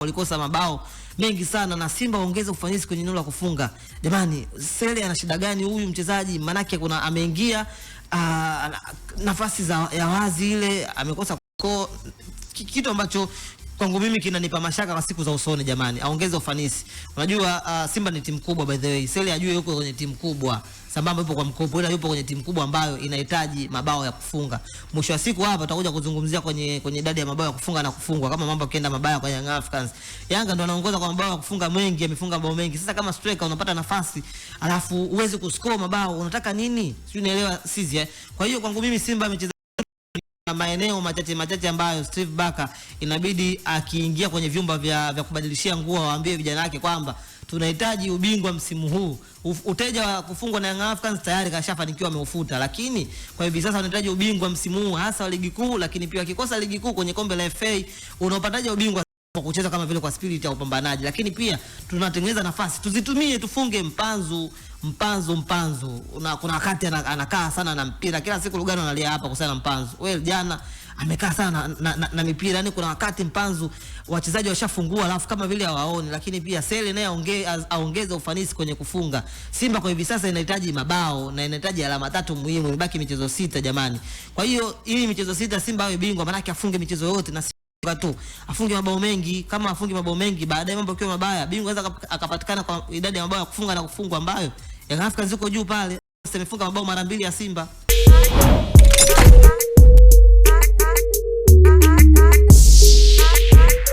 walikosa mabao mengi sana na Simba ongeza ufanisi kwenye eneo la kufunga. Jamani, Sele ana shida gani huyu mchezaji? Manake kuna ameingia nafasi ya wazi ile amekosa kitu ambacho kwangu mimi kinanipa mashaka kwa siku za usoni. Jamani, aongeze ufanisi. Unajua Simba ni timu kubwa by the way. Sele ajue yuko kwenye timu kubwa. Sambamba yupo kwa mkopo, ila yupo kwenye timu kubwa ambayo inahitaji mabao ya kufunga. Mwisho wa siku hapa tutakuja kuzungumzia kwenye idadi ya mabao ya kufunga na kufungwa. Kama mambo yakienda mabaya kwa Young Africans, Yanga ndo anaongoza kwa mabao ya kufunga mengi, amefunga mabao mengi. Sasa kama striker unapata nafasi, alafu uweze kuscore mabao, unataka nini? Sio, unaelewa sisi Kwa hiyo kwangu mimi Simba amecheza maeneo machache ambayo Steve Barker inabidi akiingia kwenye vyumba vya kubadilishia nguo waambie vijana wake kwamba tunahitaji ubingwa msimu huu. Uteja wa kufungwa na Young Africans tayari kashafanikiwa ameufuta, lakini kwa hivi sasa wanahitaji ubingwa msimu huu, hasa wa ligi kuu, lakini pia kikosa ligi kuu kwenye kombe la FA unaopataje ubingwa kwa kucheza kama vile kwa spirit ya upambanaji. Lakini pia tunatengeneza nafasi, tuzitumie, tufunge mpanzu. Kuna wakati anakaa sana na mpira, kila siku Lugano analia hapa kusana mpanzu. Well, jana amekaa sana na mipira. Yani kuna wakati mpanzu wachezaji washafungua alafu kama vile hawaoni. Lakini pia Sele naye aongeze ufanisi kwenye kufunga. Simba kwa hivi sasa inahitaji mabao na inahitaji alama 3 muhimu. Imebaki michezo 6 jamani. Kwa hiyo ili michezo 6 Simba awe bingwa, maana yake afunge michezo yote na tu afunge mabao mengi. Kama afunge mabao mengi, baadaye mambo yakiwa mabaya, bingwa anaweza akapatikana kwa idadi ya mabao ya kufunga na kufungwa ambayo Young Africans ziko juu pale. Sasa imefunga mabao mara 2 ya Simba.